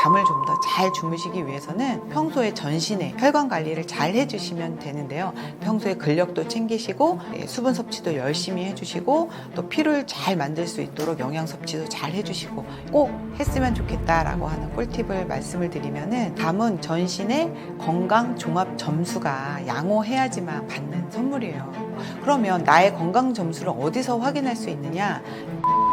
잠을 좀 더 잘 주무시기 위해서는 평소에 전신에 혈관 관리를 잘 해주시면 되는데요. 평소에 근력도 챙기시고 수분 섭취도 열심히 해주시고 또 피를 잘 만들 수 있도록 영양 섭취도 잘 해주시고 꼭 했으면 좋겠다라고 하는 꿀팁을 말씀을 드리면은 잠은 전신의 건강 종합 점수가 양호해야지만 받는 선물이에요. 그러면 나의 건강 점수를 어디서 확인할 수 있느냐?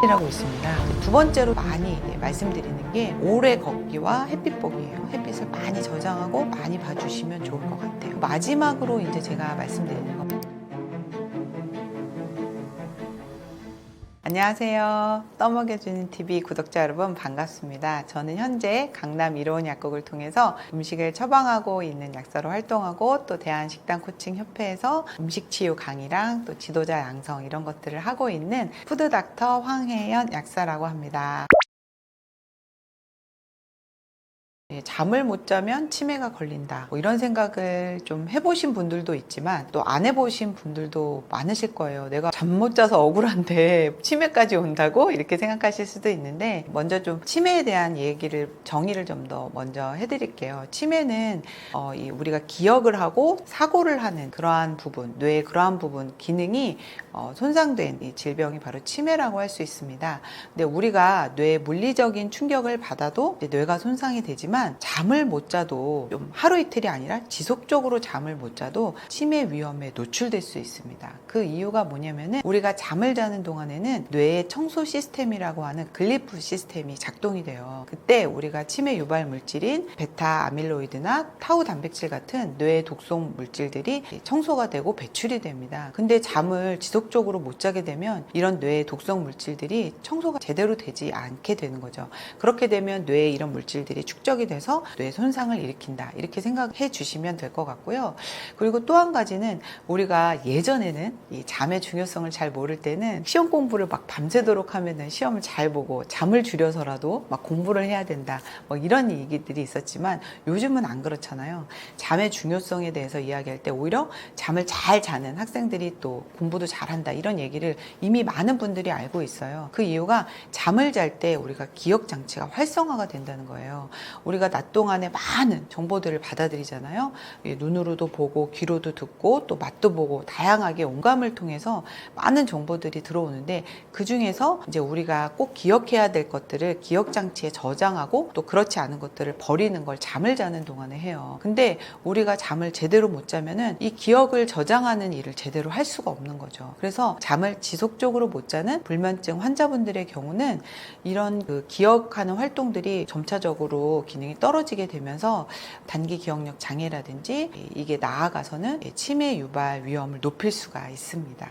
이라고 있습니다. 두 번째로 많이 말씀드리는 게 오래 걷기와 햇빛 보기예요. 햇빛을 많이 저장하고 많이 봐주시면 좋을 것 같아요. 마지막으로 이제 제가 말씀드리는 거. 안녕하세요. 떠먹여주는 TV 구독자 여러분 반갑습니다. 저는 현재 강남 이로운 약국을 통해서 음식을 처방하고 있는 약사로 활동하고 또 대한식단코칭협회에서 음식치유 강의랑 또 지도자 양성 이런 것들을 하고 있는 푸드닥터 황혜연 약사라고 합니다. 잠을 못 자면 치매가 걸린다 이런 생각을 좀 해보신 분들도 있지만 또 안 해보신 분들도 많으실 거예요. 내가 잠 못 자서 억울한데 치매까지 온다고 이렇게 생각하실 수도 있는데 먼저 좀 치매에 대한 정의를 좀 더 먼저 해드릴게요. 치매는 우리가 기억을 하고 사고를 하는 그러한 부분, 뇌의 그러한 부분 기능이 손상된 이 질병이 바로 치매라고 할 수 있습니다. 근데 우리가 뇌에 물리적인 충격을 받아도 뇌가 손상이 되지만 잠을 못 자도 좀 하루 이틀이 아니라 지속적으로 잠을 못 자도 치매 위험에 노출될 수 있습니다. 그 이유가 뭐냐면은 우리가 잠을 자는 동안에는 뇌의 청소 시스템이라고 하는 글리프 시스템이 작동이 돼요. 그때 우리가 치매 유발 물질인 베타 아밀로이드나 타우 단백질 같은 뇌의 독성 물질들이 청소가 되고 배출이 됩니다. 근데 잠을 지속적으로 못 자게 되면 이런 뇌의 독성 물질들이 청소가 제대로 되지 않게 되는 거죠. 그렇게 되면 뇌에 이런 물질들이 축적이 돼서 뇌 손상을 일으킨다 이렇게 생각해 주시면 될 것 같고요. 그리고 또 한 가지는 우리가 예전에는 이 잠의 중요성을 잘 모를 때는 시험 공부를 막 밤새도록 하면은 시험을 잘 보고 잠을 줄여서라도 막 공부를 해야 된다 뭐 이런 얘기들이 있었지만 요즘은 안 그렇잖아요. 잠의 중요성에 대해서 이야기할 때 오히려 잠을 잘 자는 학생들이 또 공부도 잘한다 이런 얘기를 이미 많은 분들이 알고 있어요. 그 이유가 잠을 잘 때 우리가 기억 장치가 활성화가 된다는 거예요. 우리가 낮 동안에 많은 정보들을 받아들이잖아요. 눈으로도 보고 귀로도 듣고 또 맛도 보고 다양하게 온감을 통해서 많은 정보들이 들어오는데 그 중에서 이제 우리가 꼭 기억해야 될 것들을 기억 장치에 저장하고 또 그렇지 않은 것들을 버리는 걸 잠을 자는 동안에 해요. 근데 우리가 잠을 제대로 못 자면은 이 기억을 저장하는 일을 제대로 할 수가 없는 거죠. 그래서 잠을 지속적으로 못 자는 불면증 환자분들의 경우는 이런 그 기억하는 활동들이 점차적으로 기능이 떨어지게 되면서 단기 기억력 장애라든지 이게 나아가서는 치매 유발 위험을 높일 수가 있습니다.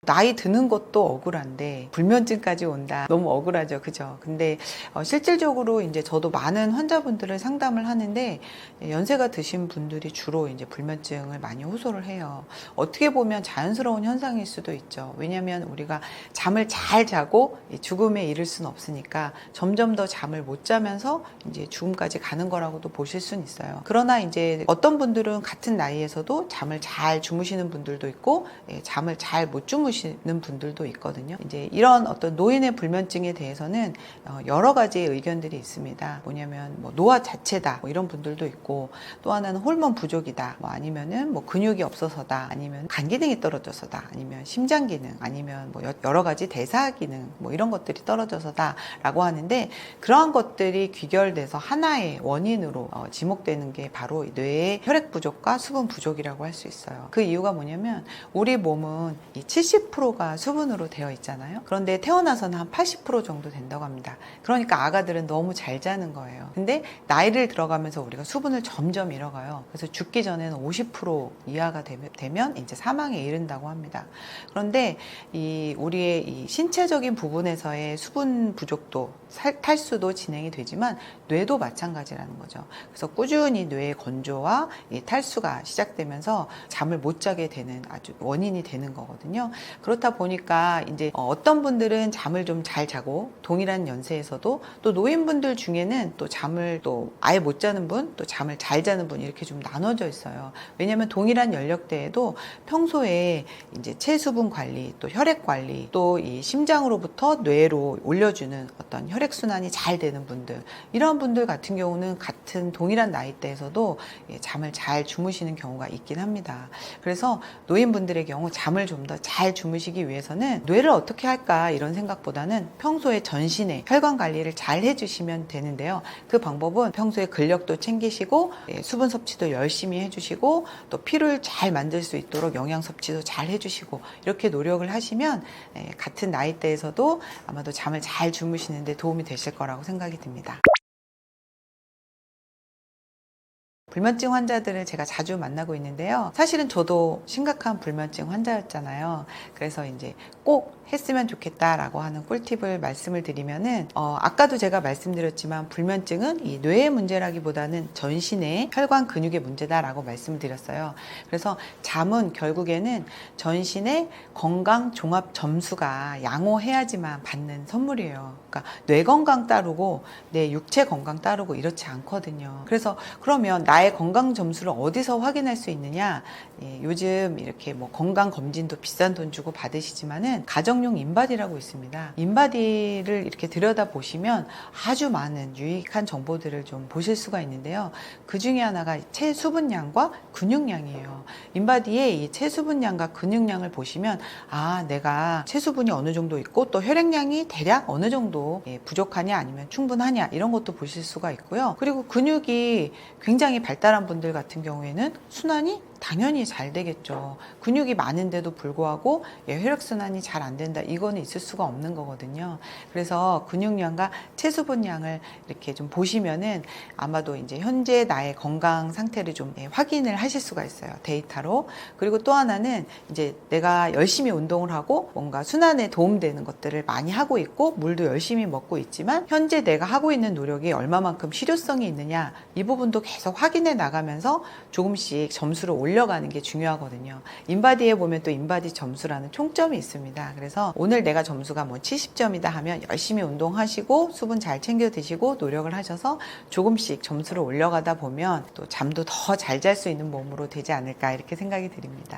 나이 드는 것도 억울한데 불면증까지 온다. 너무 억울하죠. 그죠? 근데 실질적으로 이제 저도 많은 환자분들을 상담을 하는데 연세가 드신 분들이 주로 이제 불면증을 많이 호소를 해요. 어떻게 보면 자연스러운 현상일 수도 있죠. 왜냐하면 우리가 잠을 잘 자고 죽음에 이를 수는 없으니까 점점 더 잠을 못 자면서 이제 죽음까지 가는 거라고도 보실 수는 있어요. 그러나 이제 어떤 분들은 같은 나이에서도 잠을 잘 주무시는 분들도 있고 잠을 잘 못 주무시는 분들도 있거든요. 이제 이런 어떤 노인의 불면증에 대해서는 여러 가지의 의견들이 있습니다. 뭐냐면 뭐 노화 자체다 뭐 이런 분들도 있고 또 하나는 호르몬 부족이다 뭐 아니면은 뭐 근육이 없어서다 아니면 간 기능이 떨어져서다 아니면 심장 기능 아니면 뭐 여러 가지 대사 기능 뭐 이런 것들이 떨어져서다 라고 하는데 그러한 것들이 귀결돼서 하나의 원인으로 지목되는 게 바로 뇌의 혈액 부족과 수분 부족이라고 할 수 있어요. 그 이유가 뭐냐면 우리 몸은 이 70%가 수분으로 되어 있잖아요. 그런데 태어나서는 한 80% 정도 된다고 합니다. 그러니까 아가들은 너무 잘 자는 거예요. 근데 나이를 들어가면서 우리가 수분을 점점 잃어가요. 그래서 죽기 전에는 50% 이하가 되면 이제 사망에 이른다고 합니다. 그런데 우리의 이 신체적인 부분에서의 수분 부족도 탈수도 진행이 되지만 뇌도 마찬가지라는 거죠. 그래서 꾸준히 뇌의 건조와 이 탈수가 시작되면서 잠을 못 자게 되는 아주 원인이 되는 거거든요. 그렇다 보니까 이제 어떤 분들은 잠을 좀 잘 자고 동일한 연세에서도 또 노인분들 중에는 또 잠을 또 아예 못 자는 분, 또 잠을 잘 자는 분 이렇게 좀 나눠져 있어요. 왜냐하면 동일한 연령대에도 평소에 이제 체수분 관리, 또 혈액 관리, 또 이 심장으로부터 뇌로 올려주는 어떤 혈액 순환이 잘 되는 분들, 이런 분들 같은 경우는 같은 동일한 나이대에서도 잠을 잘 주무시는 경우가 있긴 합니다. 그래서 노인분들의 경우 잠을 좀 더 잘 주무시기 위해서는 뇌를 어떻게 할까 이런 생각보다는 평소에 전신의 혈관 관리를 잘 해주시면 되는데요. 그 방법은 평소에 근력도 챙기시고 수분 섭취도 열심히 해주시고 또 피를 잘 만들 수 있도록 영양 섭취도 잘 해주시고 이렇게 노력을 하시면 같은 나이대에서도 아마도 잠을 잘 주무시는데 도움이 되실 거라고 생각이 듭니다. 불면증 환자들을 제가 자주 만나고 있는데요. 사실은 저도 심각한 불면증 환자였잖아요. 그래서 이제 꼭 했으면 좋겠다라고 하는 꿀팁을 말씀을 드리면은 아까도 제가 말씀드렸지만 불면증은 이 뇌의 문제라기보다는 전신의 혈관 근육의 문제다라고 말씀을 드렸어요. 그래서 잠은 결국에는 전신의 건강 종합 점수가 양호해야지만 받는 선물이에요. 그러니까 뇌 건강 따르고 내 육체 건강 따르고 이렇지 않거든요. 그래서 그러면 나의 건강 점수를 어디서 확인할 수 있느냐? 요즘 이렇게 뭐 건강 검진도 비싼 돈 주고 받으시지만은 가정용 인바디라고 있습니다. 인바디를 이렇게 들여다 보시면 아주 많은 유익한 정보들을 좀 보실 수가 있는데요. 그 중에 하나가 체수분량과 근육량이에요. 인바디의 이 체수분량과 근육량을 보시면 내가 체수분이 어느 정도 있고 또 혈액량이 대략 어느 정도 부족하냐 아니면 충분하냐 이런 것도 보실 수가 있고요. 그리고 근육이 굉장히 발달한 분들 같은 경우에는 순환이 당연히 잘 되겠죠. 근육이 많은데도 불구하고 혈액순환이 잘 안 된다. 이거는 있을 수가 없는 거거든요. 그래서 근육량과 체수분량을 이렇게 좀 보시면은 아마도 이제 현재 나의 건강 상태를 좀 확인을 하실 수가 있어요. 데이터로. 그리고 또 하나는 이제 내가 열심히 운동을 하고 뭔가 순환에 도움되는 것들을 많이 하고 있고 물도 열심히 먹고 있지만 현재 내가 하고 있는 노력이 얼마만큼 실효성이 있느냐 이 부분도 계속 확인해 나가면서 조금씩 점수를 올려가는 게 중요하거든요. 인바디에 보면 또 인바디 점수라는 총점이 있습니다. 그래서 오늘 내가 점수가 뭐 70점이다 하면 열심히 운동하시고 수분 잘 챙겨 드시고 노력을 하셔서 조금씩 점수를 올려가다 보면 또 잠도 더 잘 잘 수 있는 몸으로 되지 않을까 이렇게 생각이 드립니다.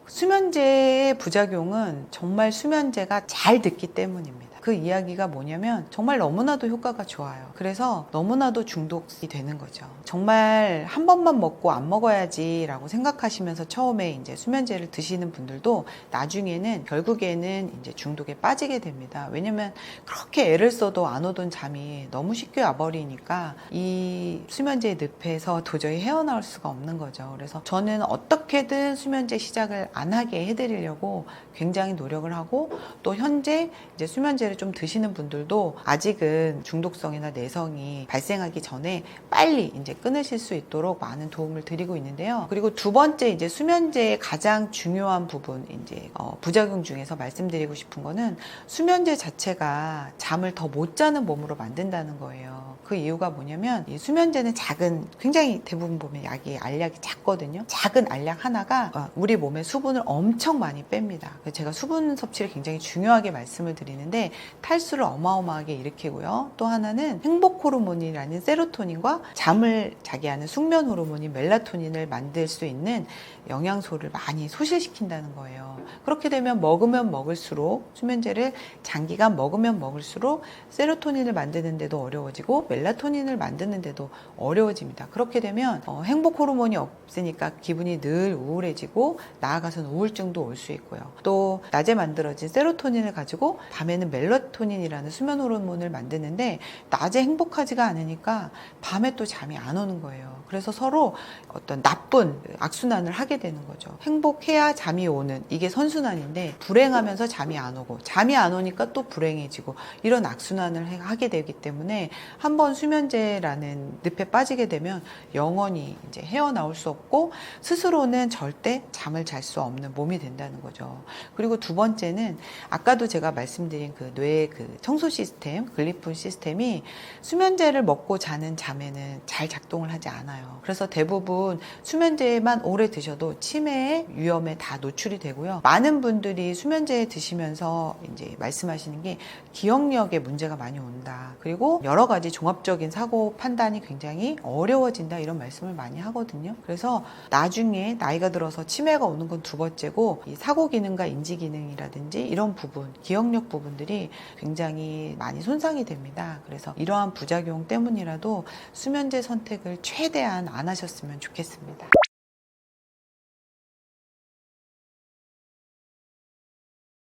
수면제의 부작용은 정말 수면제가 잘 듣기 때문입니다. 그 이야기가 뭐냐면 정말 너무나도 효과가 좋아요. 그래서 너무나도 중독이 되는 거죠. 정말 한 번만 먹고 안 먹어야지 라고 생각하시면서 처음에 이제 수면제를 드시는 분들도 나중에는 결국에는 이제 중독에 빠지게 됩니다. 왜냐면 그렇게 애를 써도 안 오던 잠이 너무 쉽게 와버리니까 이 수면제의 늪에서 도저히 헤어나올 수가 없는 거죠. 그래서 저는 어떻게든 수면제 시작을 안 하게 해드리려고 굉장히 노력을 하고 또 현재 이제 수면제를 좀 드시는 분들도 아직은 중독성이나 내성이 발생하기 전에 빨리 이제 끊으실 수 있도록 많은 도움을 드리고 있는데요. 그리고 두 번째 이제 수면제의 가장 중요한 부분 이제 부작용 중에서 말씀드리고 싶은 거는 수면제 자체가 잠을 더 못 자는 몸으로 만든다는 거예요. 그 이유가 뭐냐면 이 수면제는 작은 굉장히 대부분 보면 알약이 작거든요. 작은 알약 하나가 우리 몸에 수분을 엄청 많이 뺍니다. 제가 수분 섭취를 굉장히 중요하게 말씀을 드리는데 탈수를 어마어마하게 일으키고요. 또 하나는 행복 호르몬이라는 세로토닌과 잠을 자게 하는 숙면 호르몬인 멜라토닌을 만들 수 있는 영양소를 많이 소실시킨다는 거예요. 그렇게 되면 먹으면 먹을수록 수면제를 장기간 먹으면 먹을수록 세로토닌을 만드는데도 어려워지고 멜라토닌을 만드는데도 어려워집니다. 그렇게 되면 행복 호르몬이 없으니까 기분이 늘 우울해지고 나아가서는 우울증도 올 수 있고요. 또 낮에 만들어진 세로토닌을 가지고 밤에는 멜라토닌이라는 수면 호르몬을 만드는데 낮에 행복하지가 않으니까 밤에 또 잠이 안 오는 거예요. 그래서 서로 어떤 나쁜 악순환을 하게 되는 거죠. 행복해야 잠이 오는 이게 선순환인데 불행하면서 잠이 안 오고 잠이 안 오니까 또 불행해지고 이런 악순환을 하게 되기 때문에 한번 수면제라는 늪에 빠지게 되면 영원히 이제 헤어나올 수 없고 스스로는 절대 잠을 잘 수 없는 몸이 된다는 거죠. 그리고 두 번째는 아까도 제가 말씀드린 그 뇌의 그 청소 시스템, 글리프 시스템이 수면제를 먹고 자는 잠에는 잘 작동을 하지 않아요. 그래서 대부분 수면제만 오래 드셔도 치매의 위험에 다 노출이 되고요. 많은 분들이 수면제 드시면서 이제 말씀하시는 게 기억력에 문제가 많이 온다. 그리고 여러 가지 종합적인 사고 판단이 굉장히 어려워진다. 이런 말씀을 많이 하거든요. 그래서 나중에 나이가 들어서 치매가 오는 건 두 번째고, 이 사고 기능과 인지 기능이라든지 이런 부분, 기억력 부분들이 굉장히 많이 손상이 됩니다. 그래서 이러한 부작용 때문이라도 수면제 선택을 최대한 안 하셨으면 좋겠습니다.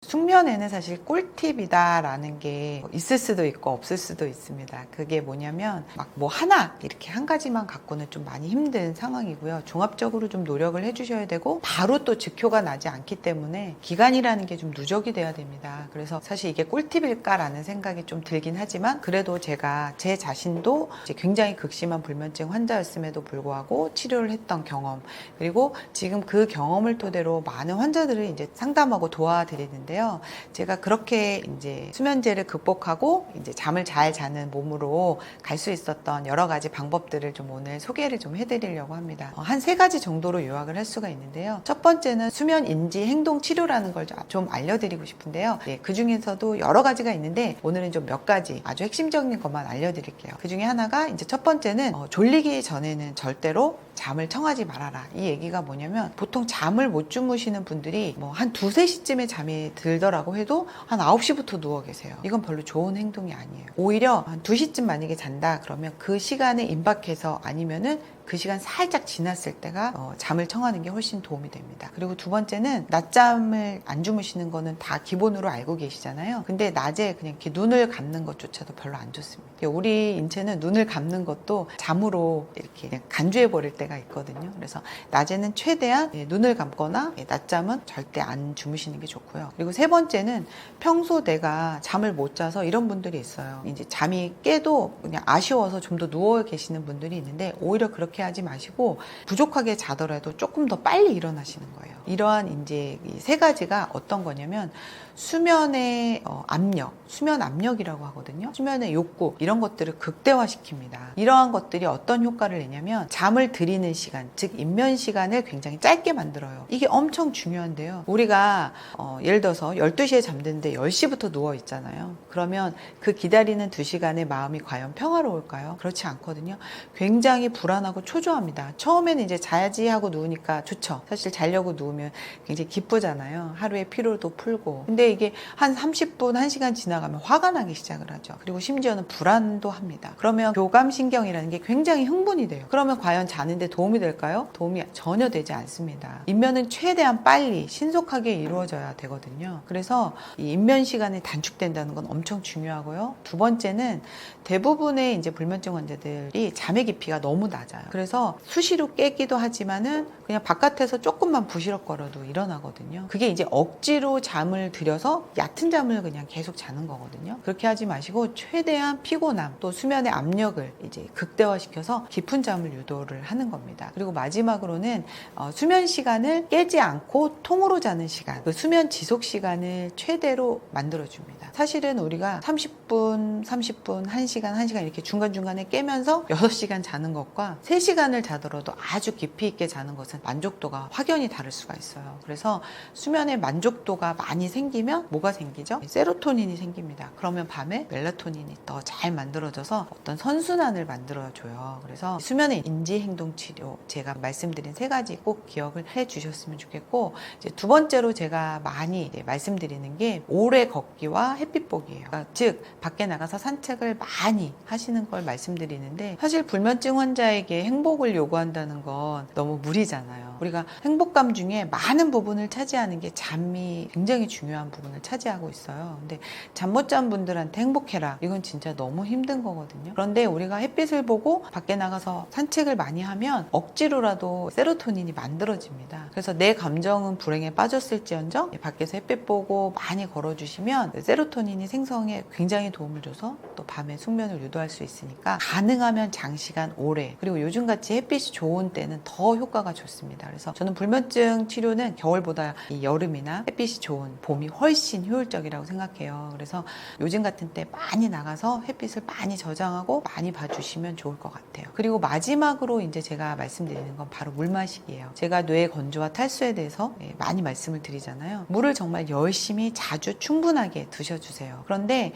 숙면에는 사실 꿀팁이다라는 게 있을 수도 있고 없을 수도 있습니다. 그게 뭐냐면 막 뭐 하나 이렇게 한 가지만 갖고는 좀 많이 힘든 상황이고요. 종합적으로 좀 노력을 해주셔야 되고 바로 또 즉효가 나지 않기 때문에 기간이라는 게 좀 누적이 돼야 됩니다. 그래서 사실 이게 꿀팁일까라는 생각이 좀 들긴 하지만 그래도 제가 제 자신도 이제 굉장히 극심한 불면증 환자였음에도 불구하고 치료를 했던 경험, 그리고 지금 그 경험을 토대로 많은 환자들을 이제 상담하고 도와드리는데요. 제가 그렇게 이제 수면제를 극복하고 이제 잠을 잘 자는 몸으로 갈 수 있었던 여러 가지 방법들을 좀 오늘 소개를 좀 해드리려고 합니다. 한 3가지 정도로 요약을 할 수가 있는데요. 첫 번째는 수면 인지 행동 치료라는 걸 좀 알려드리고 싶은데요. 네, 그 중에서도 여러 가지가 있는데 오늘은 좀 몇 가지 아주 핵심적인 것만 알려드릴게요. 그 중에 하나가 이제 첫 번째는 졸리기 전에는 절대로 잠을 청하지 말아라. 이 얘기가 뭐냐면 보통 잠을 못 주무시는 분들이 뭐 한 2, 3시쯤에 잠이 들더라고 해도 한 9시부터 누워 계세요. 이건 별로 좋은 행동이 아니에요. 오히려 한 2시쯤 만약에 잔다 그러면 그 시간에 임박해서 아니면은 그 시간 살짝 지났을 때가 잠을 청하는 게 훨씬 도움이 됩니다. 그리고 두 번째는 낮잠을 안 주무시는 거는 다 기본으로 알고 계시잖아요. 근데 낮에 그냥 이렇게 눈을 감는 것조차도 별로 안 좋습니다. 우리 인체는 눈을 감는 것도 잠으로 이렇게 그냥 간주해 버릴 때가 있거든요. 그래서 낮에는 최대한 눈을 감거나 낮잠은 절대 안 주무시는 게 좋고요. 그리고 세 번째는 평소 내가 잠을 못 자서 이런 분들이 있어요. 이제 잠이 깨도 그냥 아쉬워서 좀 더 누워 계시는 분들이 있는데 오히려 그렇게 하지 마시고 부족하게 자더라도 조금 더 빨리 일어나시는 거예요. 이러한 이제 이 3가지가 어떤 거냐면 수면의 압력, 수면 압력이라고 하거든요. 수면의 욕구, 이런 것들을 극대화시킵니다. 이러한 것들이 어떤 효과를 내냐면 잠을 들이는 시간, 즉 인면 시간을 굉장히 짧게 만들어요. 이게 엄청 중요한데요. 우리가 예를 들어서 12시에 잠드는데 10시부터 누워 있잖아요. 그러면 그 기다리는 2시간의 마음이 과연 평화로울까요? 그렇지 않거든요. 굉장히 불안하고 초조합니다. 처음에는 이제 자야지 하고 누우니까 좋죠. 사실 자려고 누우면 굉장히 기쁘잖아요. 하루의 피로도 풀고. 근데 이게 한 30분, 1시간 지나가면 화가 나기 시작을 하죠. 그리고 심지어는 불안도 합니다. 그러면 교감신경이라는 게 굉장히 흥분이 돼요. 그러면 과연 자는데 도움이 될까요? 도움이 전혀 되지 않습니다. 인면은 최대한 빨리, 신속하게 이루어져야 되거든요. 그래서 이 인면 시간이 단축된다는 건 엄청 중요하고요. 두 번째는 대부분의 이제 불면증 환자들이 잠의 깊이가 너무 낮아요. 그래서 수시로 깨기도 하지만은 그냥 바깥에서 조금만 부시럭거려도 일어나거든요. 그게 이제 억지로 잠을 들여서 얕은 잠을 그냥 계속 자는 거거든요. 그렇게 하지 마시고 최대한 피곤함 또 수면의 압력을 이제 극대화시켜서 깊은 잠을 유도를 하는 겁니다. 그리고 마지막으로는 수면 시간을 깨지 않고 통으로 자는 시간, 그 수면 지속 시간을 최대로 만들어줍니다. 사실은 우리가 30분, 30분, 1시간, 1시간 이렇게 중간중간에 깨면서 6시간 자는 것과 3시간을 자더라도 아주 깊이 있게 자는 것은 만족도가 확연히 다를 수가 있어요. 그래서 수면의 만족도가 많이 생기면 뭐가 생기죠? 세로토닌이 생깁니다. 그러면 밤에 멜라토닌이 더 잘 만들어져서 어떤 선순환을 만들어줘요. 그래서 수면의 인지행동치료 제가 말씀드린 3가지 꼭 기억을 해주셨으면 좋겠고, 이제 두 번째로 제가 많이 말씀드리는 게 오래 걷기와 햇빛 보기예요. 그러니까 즉 밖에 나가서 산책을 많이 하시는 걸 말씀드리는데, 사실 불면증 환자에게 행복을 요구한다는 건 너무 무리잖아요. 우리가 행복감 중에 많은 부분을 차지하는 게 잠이 굉장히 중요한 부분을 차지하고 있어요. 근데 잠 못 잔 분들한테 행복해라, 이건 진짜 너무 힘든 거거든요. 그런데 우리가 햇빛을 보고 밖에 나가서 산책을 많이 하면 억지로라도 세로토닌이 만들어집니다. 그래서 내 감정은 불행에 빠졌을지언정 밖에서 햇빛 보고 많이 걸어주시면 세로토닌이 생성에 굉장히 도움을 줘서 또 밤에 숙면을 유도할 수 있으니까 가능하면 장시간 오래, 그리고 요즘같이 햇빛이 좋은 때는 더 효과가 좋습니다. 그래서 저는 불면증 치료는 겨울보다 이 여름이나 햇빛이 좋은 봄이 훨씬 효율적이라고 생각해요. 그래서 요즘 같은 때 많이 나가서 햇빛을 많이 저장하고 많이 봐주시면 좋을 것 같아요. 그리고 마지막으로 이제 제가 말씀드리는 건 바로 물 마시기예요. 제가 뇌 건조와 탈수에 대해서 많이 말씀을 드리잖아요. 물을 정말 열심히 자주 충분하게 드셔주세요. 그런데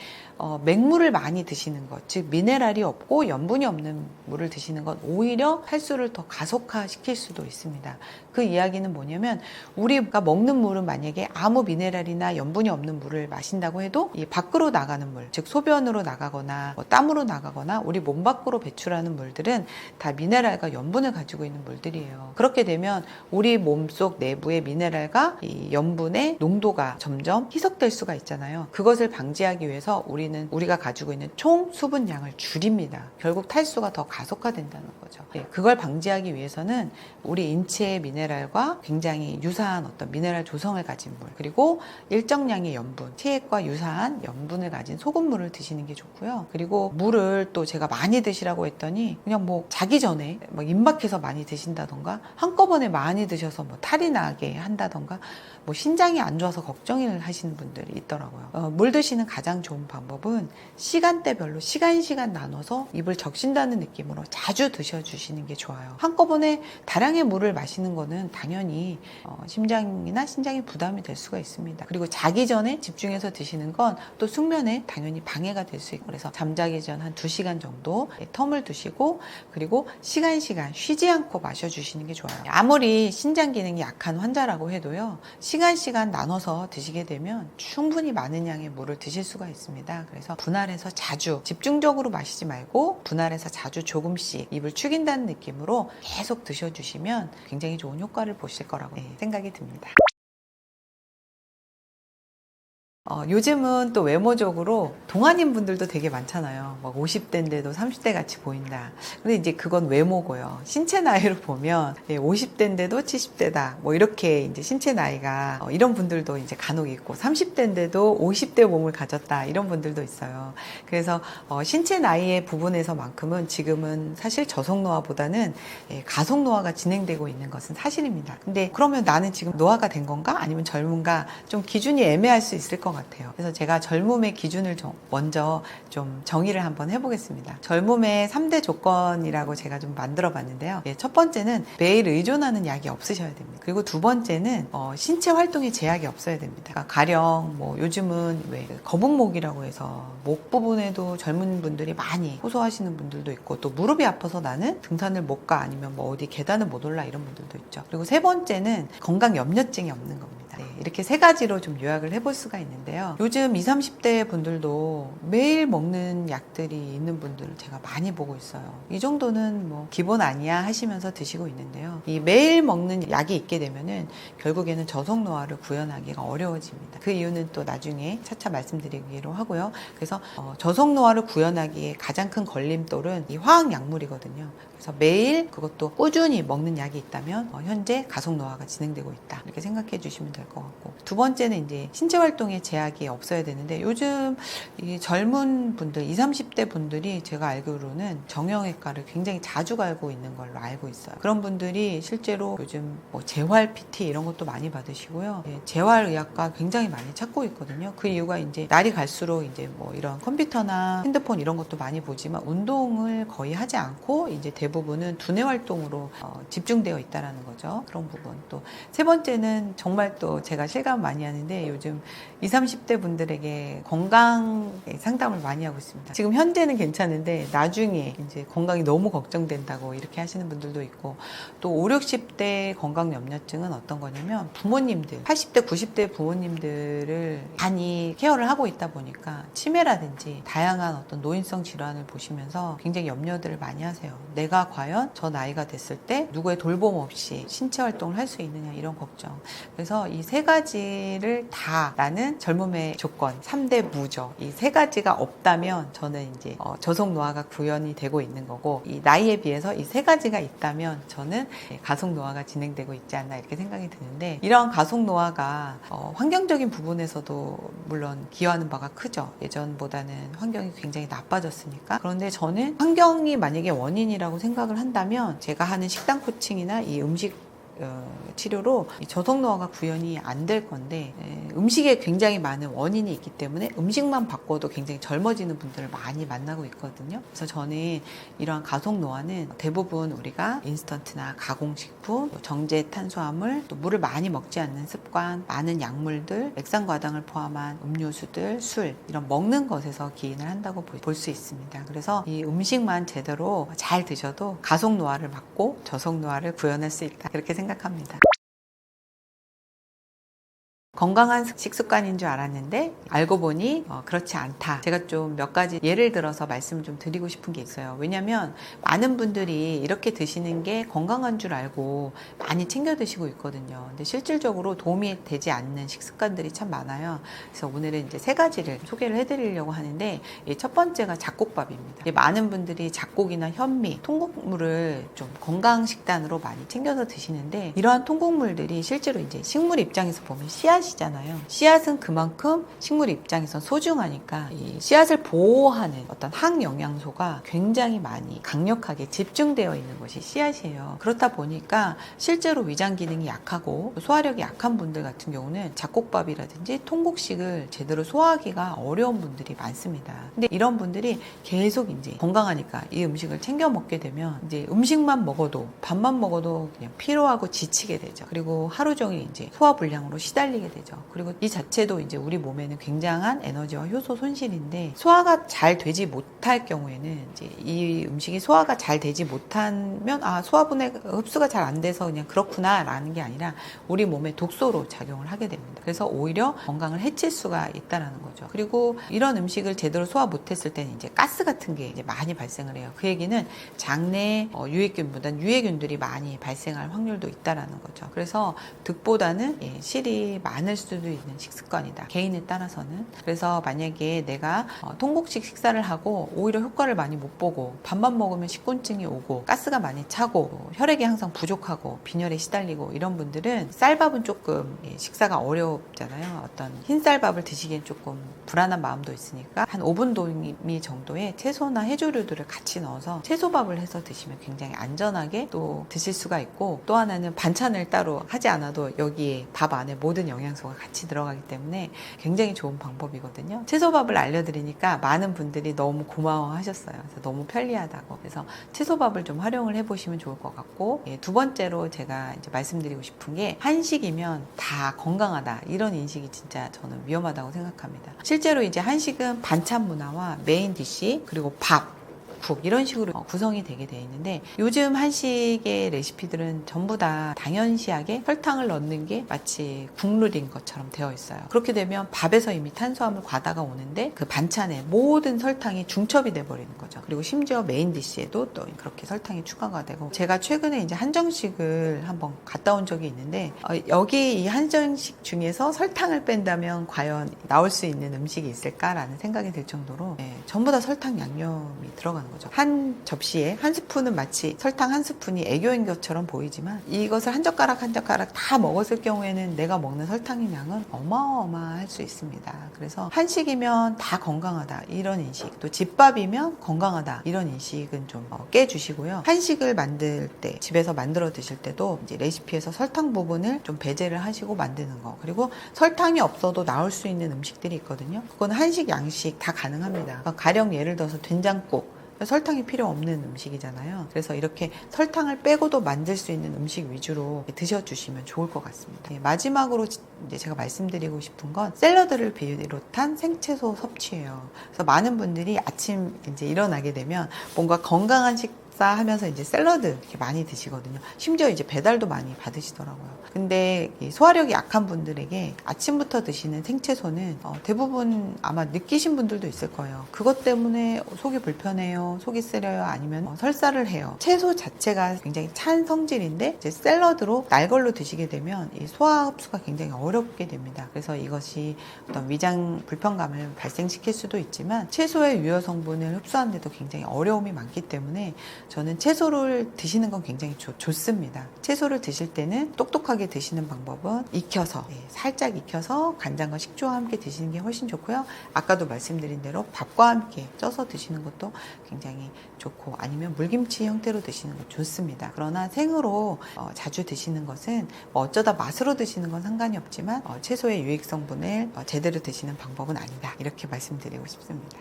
맹물을 많이 드시는 것, 즉 미네랄이 없고 염분이 없는 물을 드시는 건 오히려 탈수를 더 가속화시킬 수도 있습니다. 그 이야기는 뭐냐면 우리가 먹는 물은 만약에 아무 미네랄이나 염분이 없는 물을 마신다고 해도 이 밖으로 나가는 물, 즉 소변으로 나가거나 땀으로 나가거나 우리 몸 밖으로 배출하는 물들은 다 미네랄과 염분을 가지고 있는 물들이에요. 그렇게 되면 우리 몸속 내부의 미네랄과 이 염분의 농도가 점점 희석될 수가 있잖아요. 그것을 방지하기 위해서 우리가 가지고 있는 총 수분량을 줄입니다. 결국 탈수가 더 가속화된다는 거죠. 그걸 방지하기 위해서는 우리 인체의 미네랄과 굉장히 유사한 어떤 미네랄 조성을 가진 물, 그리고 일정량의 염분, 티액과 유사한 염분을 가진 소금물을 드시는 게 좋고요. 그리고 물을 또 제가 많이 드시라고 했더니 그냥 뭐 자기 전에 막 임박해서 많이 드신다던가 한꺼번에 많이 드셔서 뭐 탈이 나게 한다던가 뭐 신장이 안 좋아서 걱정을 하시는 분들이 있더라고요. 물 드시는 가장 좋은 방법은 시간대별로 시간 나눠서 입을 적신다는 느낌으로 자주 드셔주시는 게 좋아요. 한꺼번에 다량의 물을 마시는 거는 당연히 심장이나 신장에 부담이 될 수가 있습니다. 그리고 자기 전에 집중해서 드시는 건 또 숙면에 당연히 방해가 될 수 있고, 그래서 잠자기 전 한 2시간 정도 텀을 두시고 그리고 시간 쉬지 않고 마셔주시는 게 좋아요. 아무리 신장 기능이 약한 환자라고 해도요, 시간 나눠서 드시게 되면 충분히 많은 양의 물을 드실 수가 있습니다. 그래서 분할해서 자주 집중적으로 마시지 말고 분할해서 자주 조금씩 입을 축인다는 느낌으로 계속 드셔주시면 굉장히 좋은 효과를 보실 거라고 생각이 듭니다. 요즘은 또 외모적으로 동안인 분들도 되게 많잖아요. 막 50대인데도 30대 같이 보인다. 근데 이제 그건 외모고요. 신체 나이로 보면 50대인데도 70대다. 뭐 이렇게 이제 신체 나이가 이런 분들도 이제 간혹 있고 30대인데도 50대 몸을 가졌다. 이런 분들도 있어요. 그래서 신체 나이의 부분에서만큼은 지금은 사실 저속 노화보다는 가속 노화가 진행되고 있는 것은 사실입니다. 근데 그러면 나는 지금 노화가 된 건가? 아니면 젊은가? 좀 기준이 애매할 수 있을 것 같아요. 그래서 제가 젊음의 기준을 먼저 좀 정의를 한번 해보겠습니다. 젊음의 3대 조건이라고 제가 좀 만들어 봤는데요. 첫 번째는 매일 의존하는 약이 없으셔야 됩니다. 그리고 두 번째는 신체 활동에 제약이 없어야 됩니다. 그러니까 가령 뭐 요즘은 왜 거북목이라고 해서 목 부분에도 젊은 분들이 많이 호소하시는 분들도 있고, 또 무릎이 아파서 나는 등산을 못 가, 아니면 뭐 어디 계단을 못 올라, 이런 분들도 있죠. 그리고 세 번째는 건강 염려증이 없는 겁니다. 이렇게 세 가지로 좀 요약을 해볼 수가 있는데요. 요즘 20, 30대 분들도 매일 먹는 약들이 있는 분들을 제가 많이 보고 있어요. 이 정도는 뭐 기본 아니야 하시면서 드시고 있는데요. 이 매일 먹는 약이 있게 되면은 결국에는 저속 노화를 구현하기가 어려워집니다. 그 이유는 또 나중에 차차 말씀드리기로 하고요. 그래서 저속 노화를 구현하기에 가장 큰 걸림돌은 이 화학 약물이거든요. 그래서 매일 그것도 꾸준히 먹는 약이 있다면 현재 가속 노화가 진행되고 있다, 이렇게 생각해 주시면 될 것 같고, 두 번째는 이제 신체 활동에 제약이 없어야 되는데, 요즘 이 젊은 분들 20, 30대 분들이 제가 알기로는 정형외과를 굉장히 자주 가고 있는 걸로 알고 있어요. 그런 분들이 실제로 요즘 뭐 재활 PT 이런 것도 많이 받으시고요. 재활의학과 굉장히 많이 찾고 있거든요. 그 이유가 이제 날이 갈수록 이제 뭐 이런 컴퓨터나 핸드폰 이런 것도 많이 보지만 운동을 거의 하지 않고 이제 대부분은 두뇌 활동으로 집중되어 있다라는 거죠. 그런 부분. 또 세 번째는 정말 또 제가 실감 많이 하는데, 요즘 20, 30대 분들에게 건강 상담을 많이 하고 있습니다. 지금 현재는 괜찮은데 나중에 이제 건강이 너무 걱정된다고 이렇게 하시는 분들도 있고, 또 5, 60대 건강 염려증은 어떤 거냐면, 부모님들 80대, 90대 부모님들을 많이 케어를 하고 있다 보니까 치매라든지 다양한 어떤 노인성 질환을 보시면서 굉장히 염려들을 많이 하세요. 내가 과연 저 나이가 됐을 때 누구의 돌봄 없이 신체 활동을 할 수 있느냐, 이런 걱정. 그래서 이 세 가지를 다 나는 젊음의 조건, 3대 무죠. 이 세 가지가 없다면 저는 이제 저속 노화가 구현이 되고 있는 거고, 이 나이에 비해서 이 세 가지가 있다면 저는 가속 노화가 진행되고 있지 않나, 이렇게 생각이 드는데, 이러한 가속 노화가 환경적인 부분에서도 물론 기여하는 바가 크죠. 예전보다는 환경이 굉장히 나빠졌으니까. 그런데 저는 환경이 만약에 원인이라고 생각을 한다면, 제가 하는 식단 코칭이나 이 음식 치료로 이 저속노화가 구현이 안 될 건데 음식에 굉장히 많은 원인이 있기 때문에 음식만 바꿔도 굉장히 젊어지는 분들을 많이 만나고 있거든요. 그래서 저는 이러한 가속노화는 대부분 우리가 인스턴트나 가공식품, 정제 탄수화물, 또 물을 많이 먹지 않는 습관, 많은 약물들, 액상과당을 포함한 음료수들, 술 이런 먹는 것에서 기인을 한다고 볼 수 있습니다. 그래서 이 음식만 제대로 잘 드셔도 가속노화를 막고 저속노화를 구현할 수 있다, 그렇게 생각합니다. 건강한 식습관인 줄 알았는데 알고 보니 그렇지 않다. 제가 좀 몇 가지 예를 들어서 말씀을 좀 드리고 싶은 게 있어요. 왜냐하면 많은 분들이 이렇게 드시는 게 건강한 줄 알고 많이 챙겨 드시고 있거든요. 근데 실질적으로 도움이 되지 않는 식습관들이 참 많아요. 그래서 오늘은 이제 3가지를 소개를 해드리려고 하는데, 첫 번째가 잡곡밥입니다. 많은 분들이 잡곡이나 현미, 통곡물을 좀 건강 식단으로 많이 챙겨서 드시는데, 이러한 통곡물들이 실제로 이제 식물 입장에서 보면 씨앗이잖아요. 씨앗은 그만큼 식물 입장에선 소중하니까 이 씨앗을 보호하는 어떤 항영양소가 굉장히 많이 강력하게 집중되어 있는 것이 씨앗이에요. 그렇다 보니까 실제로 위장 기능이 약하고 소화력이 약한 분들 같은 경우는 잡곡밥이라든지 통곡식을 제대로 소화하기가 어려운 분들이 많습니다. 근데 이런 분들이 계속 이제 건강하니까 이 음식을 챙겨 먹게 되면 이제 음식만 먹어도, 밥만 먹어도 그냥 피로하고 지치게 되죠. 그리고 하루 종일 이제 소화불량으로 시달리게 되죠. 그리고 이 자체도 이제 우리 몸에는 굉장한 에너지와 효소 손실인데, 소화가 잘 되지 못할 경우에는 이제 이 음식이 소화가 잘 되지 못하면 소화분해 흡수가 잘 안 돼서 그냥 그렇구나 라는 게 아니라 우리 몸에 독소로 작용을 하게 됩니다. 그래서 오히려 건강을 해칠 수가 있다라는 거죠. 그리고 이런 음식을 제대로 소화 못했을 때는 이제 가스 같은 게 이제 많이 발생을 해요. 그 얘기는 장내 유해균보다는 유해균들이 많이 발생할 확률도 있다라는 거죠. 그래서 득보다는 실이 많을 수도 있는 식습관이다, 개인에 따라서는. 그래서 만약에 내가 통곡식 식사를 하고 오히려 효과를 많이 못 보고 밥만 먹으면 식곤증이 오고 가스가 많이 차고 혈액이 항상 부족하고 빈혈에 시달리고 이런 분들은 쌀밥은 조금 식사가 어렵잖아요. 어떤 흰쌀밥을 드시기엔 조금 불안한 마음도 있으니까 한 5분 도미 정도의 채소나 해조류들을 같이 넣어서 채소밥을 해서 드시면 굉장히 안전하게 또 드실 수가 있고, 또 하나는 반찬을 따로 하지 않아도 여기에 밥 안에 모든 영양소가 같이 들어가기 때문에 굉장히 좋은 방법이거든요. 채소밥을 알려드리니까 많은 분들이 너무 고마워하셨어요. 그래서 너무 편리하다고. 그래서 채소밥을 좀 활용을 해보시면 좋을 것 같고, 두 번째로 제가 이제 말씀드리고 싶은 게, 한식이면 다 건강하다 이런 인식이 진짜 저는 위험하다고 생각합니다. 실제로 이제 한식은 반찬 문화와 메인 디시 그리고 밥, 국 이런 식으로 구성이 되게 돼 있는데, 요즘 한식의 레시피들은 전부 다 당연시하게 설탕을 넣는 게 마치 국룰인 것처럼 되어 있어요. 그렇게 되면 밥에서 이미 탄수화물 과다가 오는데 그 반찬에 모든 설탕이 중첩이 돼 버리는 거죠. 그리고 심지어 메인 디시에도 또 그렇게 설탕이 추가가 되고, 제가 최근에 이제 한정식을 한번 갔다 온 적이 있는데 여기 이 한정식 중에서 설탕을 뺀다면 과연 나올 수 있는 음식이 있을까라는 생각이 들 정도로 전부 다 설탕 양념이 들어가는 거죠. 한 접시에 한 스푼은 마치 설탕 한 스푼이 애교인 것처럼 보이지만, 이것을 한 젓가락 한 젓가락 다 먹었을 경우에는 내가 먹는 설탕의 양은 어마어마할 수 있습니다. 그래서 한식이면 다 건강하다 이런 인식, 또 집밥이면 건강하다 이런 인식은 좀 깨주시고요. 한식을 만들 때, 집에서 만들어 드실 때도 이제 레시피에서 설탕 부분을 좀 배제를 하시고 만드는 거, 그리고 설탕이 없어도 나올 수 있는 음식들이 있거든요. 그건 한식, 양식 다 가능합니다. 가령 예를 들어서 된장국, 설탕이 필요 없는 음식이잖아요. 그래서 이렇게 설탕을 빼고도 만들 수 있는 음식 위주로 드셔주시면 좋을 것 같습니다. 마지막으로 이제 제가 말씀드리고 싶은 건 샐러드를 비롯한 생채소 섭취예요. 그래서 많은 분들이 아침 이제 일어나게 되면 뭔가 건강한 하면서 이제 샐러드 이렇게 많이 드시거든요. 심지어 이제 배달도 많이 받으시더라고요. 근데 소화력이 약한 분들에게 아침부터 드시는 생채소는 대부분 아마 느끼신 분들도 있을 거예요. 그것 때문에 속이 불편해요, 속이 쓰려요, 아니면 설사를 해요. 채소 자체가 굉장히 찬 성질인데 이제 샐러드로 날 걸로 드시게 되면 이 소화 흡수가 굉장히 어렵게 됩니다. 그래서 이것이 어떤 위장 불편감을 발생시킬 수도 있지만 채소의 유효 성분을 흡수하는데도 굉장히 어려움이 많기 때문에 저는 채소를 드시는 건 굉장히 좋습니다. 채소를 드실 때는 똑똑하게 드시는 방법은 익혀서, 살짝 익혀서 간장과 식초와 함께 드시는 게 훨씬 좋고요. 아까도 말씀드린 대로 밥과 함께 쪄서 드시는 것도 굉장히 좋고, 아니면 물김치 형태로 드시는 것도 좋습니다. 그러나 생으로 자주 드시는 것은 어쩌다 맛으로 드시는 건 상관이 없지만 채소의 유익 성분을 제대로 드시는 방법은 아니다, 이렇게 말씀드리고 싶습니다.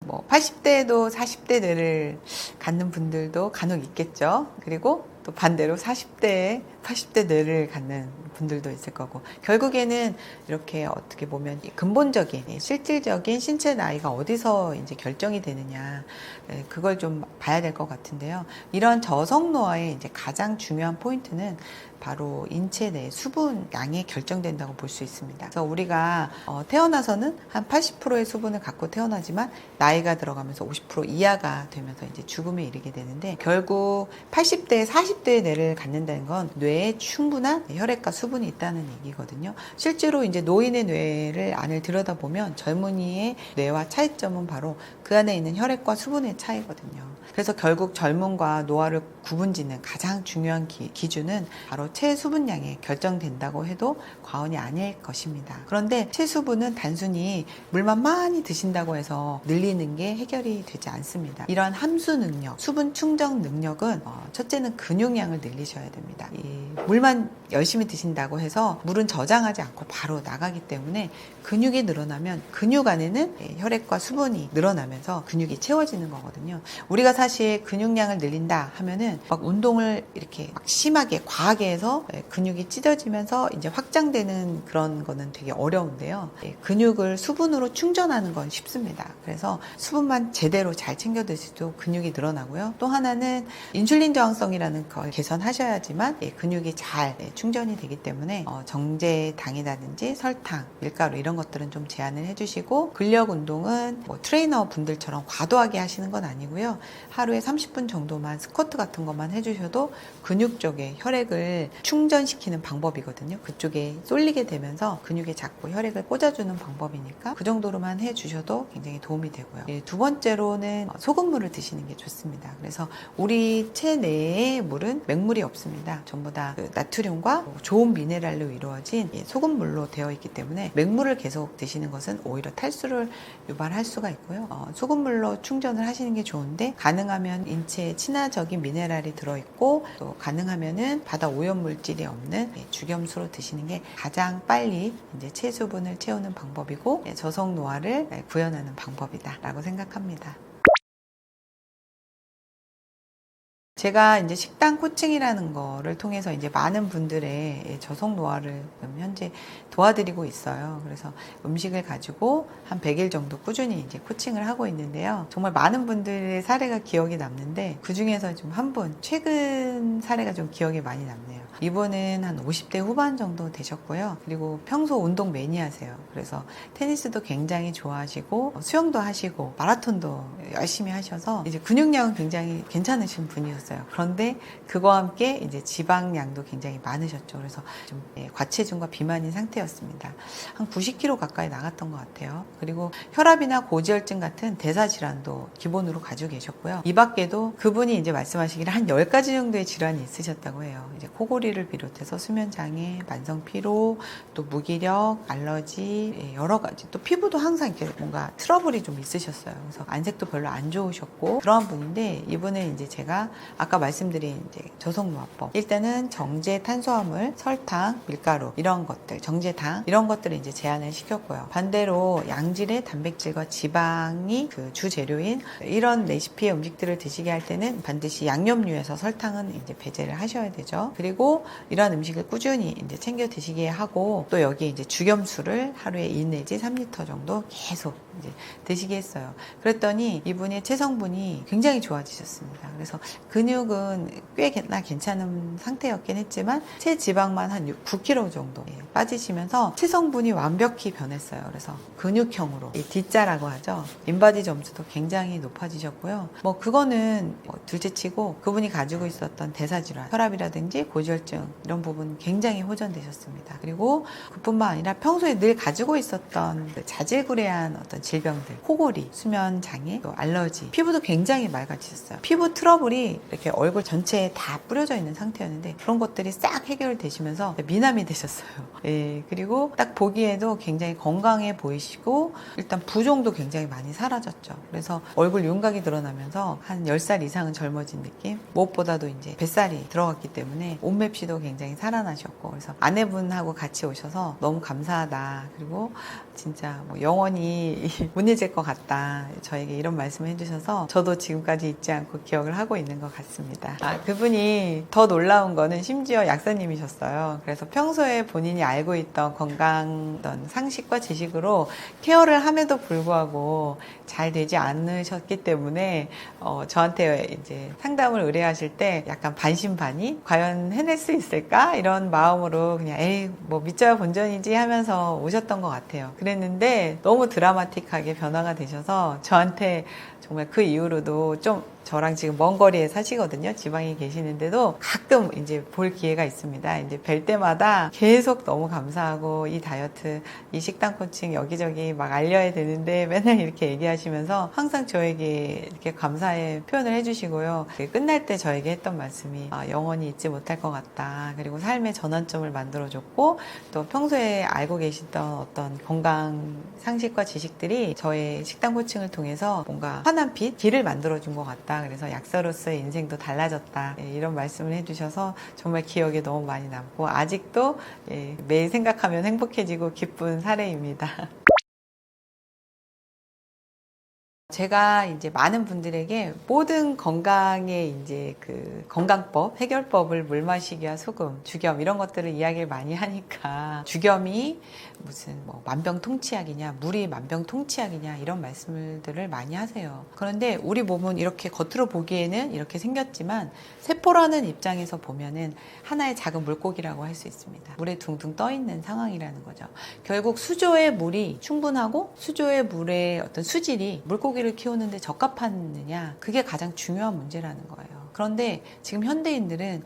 80대에도 40대 뇌를 갖는 분들도 간혹 있겠죠. 그리고 또 반대로 40대에 80대 뇌를 갖는 분들도 있을 거고, 결국에는 이렇게 어떻게 보면 근본적인 실질적인 신체 나이가 어디서 이제 결정이 되느냐, 그걸 좀 봐야 될 것 같은데요. 이런 저성노화의 이제 가장 중요한 포인트는 바로 인체 내 수분 양에 결정된다고 볼 수 있습니다. 그래서 우리가 태어나서는 한 80%의 수분을 갖고 태어나지만 나이가 들어가면서 50% 이하가 되면서 이제 죽음에 이르게 되는데, 결국 80대, 40대의 뇌를 갖는다는 건 뇌에 충분한 혈액과 수분이 있다는 얘기거든요. 실제로 이제 노인의 뇌를 안을 들여다보면 젊은이의 뇌와 차이점은 바로 그 안에 있는 혈액과 수분의 차이거든요. 그래서 결국 젊음과 노화를 구분짓는 가장 중요한 기준은 바로 체수분량에 결정된다고 해도 과언이 아닐 것입니다. 그런데 체수분은 단순히 물만 많이 드신다고 해서 늘리는 게 해결이 되지 않습니다. 이러한 함수 능력, 수분 충전 능력은 첫째는 근육량을 늘리셔야 됩니다. 이 물만 열심히 드신다고 해서 물은 저장하지 않고 바로 나가기 때문에 근육이 늘어나면 근육 안에는 혈액과 수분이 늘어나면서 근육이 채워지는 거거든요. 우리가 사실 근육량을 늘린다 하면은 막 운동을 이렇게 막 심하게 과하게 해서 근육이 찢어지면서 이제 확장되는 그런 거는 되게 어려운데요. 근육을 수분으로 충전하는 건 쉽습니다. 그래서 수분만 제대로 잘 챙겨 드셔도 근육이 늘어나고요. 또 하나는 인슐린 저항성이라는 걸 개선하셔야지만 근육이 잘 충전이 되기 때문에 정제당이라든지 설탕, 밀가루 이런 것들은 좀 제한을 해주시고, 근력 운동은 트레이너 분들처럼 과도하게 하시는 건 아니고요. 하루에 30분 정도만 스쿼트 같은 것만 해주셔도 근육 쪽에 혈액을 충전시키는 방법이거든요. 그쪽에 쏠리게 되면서 근육에 자꾸 혈액을 꽂아주는 방법이니까 그 정도로만 해주셔도 굉장히 도움이 되고요. 두 번째로는 소금물을 드시는 게 좋습니다. 그래서 우리 체내의 물은 맹물이 없습니다. 전부 다 나트륨과 좋은 미네랄로 이루어진 소금물로 되어 있기 때문에 맹물을 계속 드시는 것은 오히려 탈수를 유발할 수가 있고요. 소금물로 충전을 하시는 게 좋은데, 가능하면 인체에 친화적인 미네랄이 들어있고, 또 가능하면은 바다 오염 물질이 없는 죽염수로 드시는 게 가장 빨리 이제 체수분을 채우는 방법이고, 저속 노화를 구현하는 방법이다라고 생각합니다. 제가 이제 식단 코칭이라는 거를 통해서 이제 많은 분들의 저속 노화를 현재 도와드리고 있어요. 그래서 음식을 가지고 한 100일 정도 꾸준히 이제 코칭을 하고 있는데요. 정말 많은 분들의 사례가 기억이 남는데, 그 중에서 좀 한 분, 최근 사례가 좀 기억에 많이 남네요. 이분은 한 50대 후반 정도 되셨고요. 그리고 평소 운동 매니아세요. 그래서 테니스도 굉장히 좋아하시고, 수영도 하시고, 마라톤도 열심히 하셔서 이제 근육량은 굉장히 괜찮으신 분이었어요. 그런데 그와 함께 이제 지방량도 굉장히 많으셨죠. 그래서 좀 과체중과 비만인 상태였습니다. 한 90kg 가까이 나갔던 것 같아요. 그리고 혈압이나 고지혈증 같은 대사 질환도 기본으로 가지고 계셨고요. 이 밖에도 그분이 이제 말씀하시기를 한 10가지 정도의 질환이 있으셨다고 해요. 이제 코골이를 비롯해서 수면 장애, 만성 피로, 또 무기력, 알러지, 여러 가지, 또 피부도 항상 이렇게 뭔가 트러블이 좀 있으셨어요. 그래서 안색도 별로 안 좋으셨고 그러한 분인데, 이분은 이제 제가 아까 말씀드린 이제 저속노화법, 일단은 정제 탄수화물, 설탕, 밀가루 이런 것들, 정제당 이런 것들을 이제 제한을 시켰고요. 반대로 양질의 단백질과 지방이 그 주재료인 이런 레시피의 음식들을 드시게 할 때는 반드시 양념류에서 설탕은 이제 배제를 하셔야 되죠. 그리고 이러한 음식을 꾸준히 이제 챙겨 드시게 하고, 또 여기에 이제 죽염수를 하루에 2 내지 3리터 정도 계속 이제 드시게 했어요. 그랬더니 이분의 체성분이 굉장히 좋아지셨습니다. 그래서 근육은 꽤나 괜찮은 상태였긴 했지만 체지방만 한 9kg 정도 빠지시면서 체성분이 완벽히 변했어요. 그래서 근육형으로 이 D자라고 하죠. 인바디 점수도 굉장히 높아지셨고요. 뭐 그거는 둘째치고 그분이 가지고 있었던 대사질환, 혈압이라든지 고지혈증 이런 부분 굉장히 호전되셨습니다. 그리고 그뿐만 아니라 평소에 늘 가지고 있었던 자질구레한 어떤 질병들, 코골이, 수면 장애, 또 알러지, 피부도 굉장히 맑아지셨어요. 피부 트러블이 이렇게 얼굴 전체에 다 뿌려져 있는 상태였는데 그런 것들이 싹 해결되시면서 미남이 되셨어요. 예, 그리고 딱 보기에도 굉장히 건강해 보이시고 일단 부종도 굉장히 많이 사라졌죠. 그래서 얼굴 윤곽이 드러나면서 한 10살 이상은 젊어진 느낌? 무엇보다도 이제 뱃살이 들어갔기 때문에 옷맵시도 굉장히 살아나셨고 그래서 아내분하고 같이 오셔서 너무 감사하다. 그리고 진짜 뭐 영원히 못 잊을 것 같다. 저에게 이런 말씀을 해주셔서 저도 지금까지 잊지 않고 기억을 하고 있는 것 같습니다. 그분이 더 놀라운 거는 심지어 약사님이셨어요. 그래서 평소에 본인이 알고 있던 건강 어떤 상식과 지식으로 케어를 함에도 불구하고 잘 되지 않으셨기 때문에 저한테 이제 상담을 의뢰하실 때 약간 반신반의 과연 해낼 수 있을까 이런 마음으로 그냥 에이 뭐 믿져야 본전이지 하면서 오셨던 것 같아요. 그랬는데 너무 드라마틱하게 변화가 되셔서 저한테 정말 그 이후로도 좀 저랑 지금 먼 거리에 사시거든요. 지방에 계시는데도 가끔 이제 볼 기회가 있습니다. 이제 뵐 때마다 계속 너무 감사하고 이 다이어트, 이 식단 코칭 여기저기 막 알려야 되는데 맨날 이렇게 얘기하시면서 항상 저에게 이렇게 감사의 표현을 해주시고요. 끝날 때 저에게 했던 말씀이 영원히 잊지 못할 것 같다. 그리고 삶의 전환점을 만들어줬고 또 평소에 알고 계시던 어떤 건강 상식과 지식들이 저의 식단 코칭을 통해서 뭔가 환한 빛, 길을 만들어준 것 같다. 그래서 약사로서의 인생도 달라졌다. 이런 말씀을 해주셔서 정말 기억에 너무 많이 남고 아직도 매일 생각하면 행복해지고 기쁜 사례입니다. 제가 이제 많은 분들에게 모든 건강의 이제 그 건강법, 해결법을 물 마시기와 소금, 죽염 이런 것들을 이야기를 많이 하니까 죽염이 무슨 뭐 만병통치약이냐, 물이 만병통치약이냐 이런 말씀들을 많이 하세요. 그런데 우리 몸은 이렇게 겉으로 보기에는 이렇게 생겼지만 세포라는 입장에서 보면은 하나의 작은 물고기라고 할 수 있습니다. 물에 둥둥 떠 있는 상황이라는 거죠. 결국 수조의 물이 충분하고 수조의 물의 어떤 수질이 물고기를 키우는데 적합하느냐 그게 가장 중요한 문제라는 거예요. 그런데 지금 현대인들은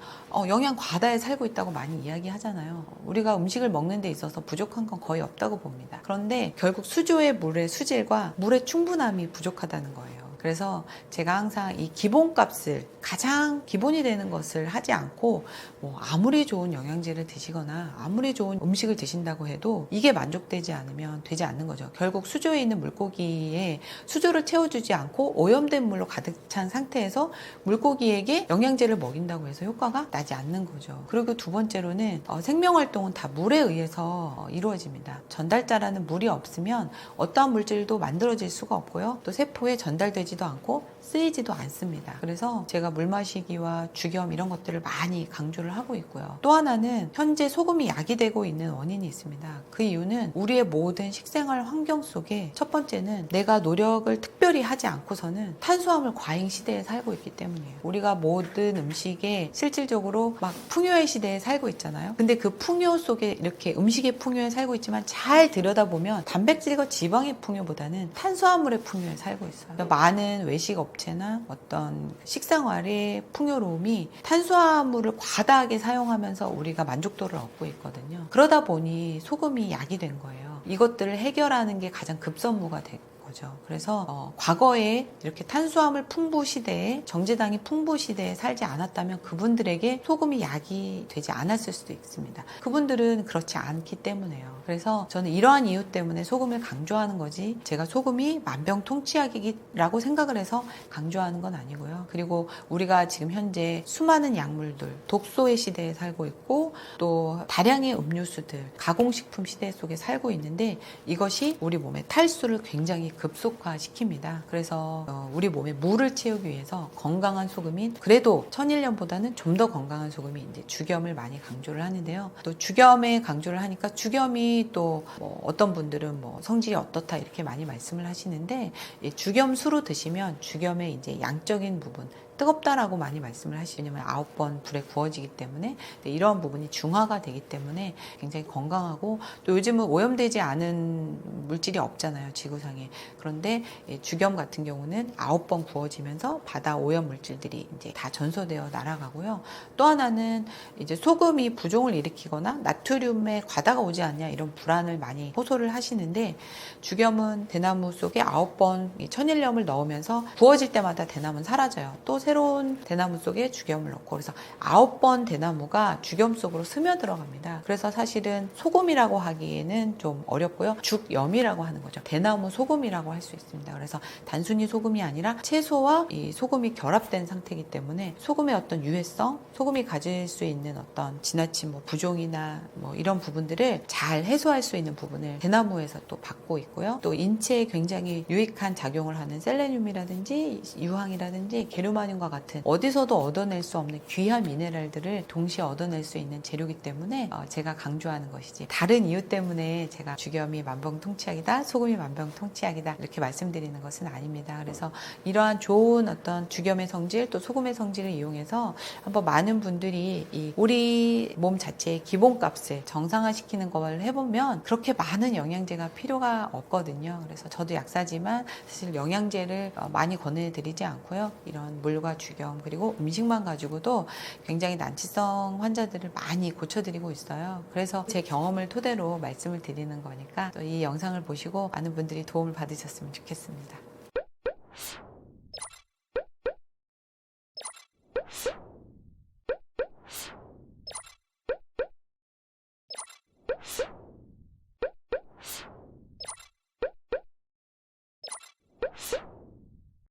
영양 과다에 살고 있다고 많이 이야기하잖아요. 우리가 음식을 먹는 데 있어서 부족한 건 거의 없다고 봅니다. 그런데 결국 수조의 물의 수질과 물의 충분함이 부족하다는 거예요. 그래서 제가 항상 이 기본값을 가장 기본이 되는 것을 하지 않고 뭐 아무리 좋은 영양제를 드시거나 아무리 좋은 음식을 드신다고 해도 이게 만족되지 않으면 되지 않는 거죠. 결국 수조에 있는 물고기에 수조를 채워주지 않고 오염된 물로 가득 찬 상태에서 물고기에게 영양제를 먹인다고 해서 효과가 나지 않는 거죠. 그리고 두 번째로는 생명활동은 다 물에 의해서 이루어집니다. 전달자라는 물이 없으면 어떠한 물질도 만들어질 수가 없고요. 또 세포에 전달되지도 않고 쓰이지도 않습니다. 그래서 제가 물 마시기와 죽염 이런 것들을 많이 강조를 하고 있고요. 또 하나는 현재 소금이 약이 되고 있는 원인이 있습니다. 그 이유는 우리의 모든 식생활 환경 속에 첫 번째는 내가 노력을 특별히 하지 않고서는 탄수화물 과잉 시대에 살고 있기 때문이에요. 우리가 모든 음식에 실질적으로 막 풍요의 시대에 살고 있잖아요. 근데 그 풍요 속에 이렇게 음식의 풍요에 살고 있지만 잘 들여다보면 단백질과 지방의 풍요보다는 탄수화물의 풍요에 살고 있어요. 많은 외식 업체나 어떤 식생활의 풍요로움이 탄수화물을 과다하게 사용하면서 우리가 만족도를 얻고 있거든요. 그러다 보니 소금이 약이 된 거예요. 이것들을 해결하는 게 가장 급선무가 되고 거죠. 그래서 과거에 이렇게 탄수화물 풍부 시대에 정제당이 풍부 시대에 살지 않았다면 그분들에게 소금이 약이 되지 않았을 수도 있습니다. 그분들은 그렇지 않기 때문에요. 그래서 저는 이러한 이유 때문에 소금을 강조하는 거지 제가 소금이 만병통치약이라고 생각을 해서 강조하는 건 아니고요. 그리고 우리가 지금 현재 수많은 약물들, 독소의 시대에 살고 있고 또 다량의 음료수들, 가공식품 시대 속에 살고 있는데 이것이 우리 몸의 탈수를 굉장히 급속화시킵니다. 그래서 우리 몸에 물을 채우기 위해서 건강한 소금인 그래도 천일염보다는 좀 더 건강한 소금이 이제 죽염을 많이 강조를 하는데요. 또 죽염에 강조를 하니까 죽염이 또 뭐 어떤 분들은 뭐 성질이 어떻다 이렇게 많이 말씀을 하시는데 죽염수로 드시면 죽염의 이제 양적인 부분 뜨겁다라고 많이 말씀을 하시죠. 왜냐면 9번 불에 구워지기 때문에 이러한 부분이 중화가 되기 때문에 굉장히 건강하고 또 요즘은 오염되지 않은 물질이 없잖아요. 지구상에. 그런데 죽염 같은 경우는 9번 구워지면서 바다 오염 물질들이 이제 다 전소되어 날아가고요. 또 하나는 이제 소금이 부종을 일으키거나 나트륨에 과다가 오지 않냐 이런 불안을 많이 호소를 하시는데 죽염은 대나무 속에 9번 천일염을 넣으면서 구워질 때마다 대나무는 사라져요. 또 새로운 대나무 속에 죽염을 넣고 그래서 9번 대나무가 죽염 속으로 스며들어갑니다. 그래서 사실은 소금이라고 하기에는 좀 어렵고요. 죽염이라고 하는 거죠. 대나무 소금이라고 할 수 있습니다. 그래서 단순히 소금이 아니라 채소와 이 소금이 결합된 상태이기 때문에 소금의 어떤 유해성, 소금이 가질 수 있는 어떤 지나친 뭐 부종이나 뭐 이런 부분들을 잘 해소할 수 있는 부분을 대나무에서 또 받고 있고요. 또 인체에 굉장히 유익한 작용을 하는 셀레늄이라든지 유황이라든지 게르마늄과 같은 어디서도 얻어낼 수 없는 귀한 미네랄들을 동시에 얻어낼 수 있는 재료이기 때문에 제가 강조하는 것이지 다른 이유 때문에 제가 죽염이 만병통치약이다, 소금이 만병통치약이다 이렇게 말씀드리는 것은 아닙니다. 그래서 이러한 좋은 어떤 죽염의 성질 또 소금의 성질을 이용해서 한번 많은 분들이 이 우리 몸 자체의 기본값을 정상화시키는 걸 해보면 그렇게 많은 영양제가 필요가 없거든요. 그래서 저도 약사지만 사실 영양제를 많이 권해드리지 않고요. 이런 물과 죽염 그리고 음식만 가지고도 굉장히 난치성 환자들을 많이 고쳐드리고 있어요. 그래서 제 경험을 토대로 말씀을 드리는 거니까 또 이 영상을 보시고 많은 분들이 도움을 받으셨으면 좋겠습니다.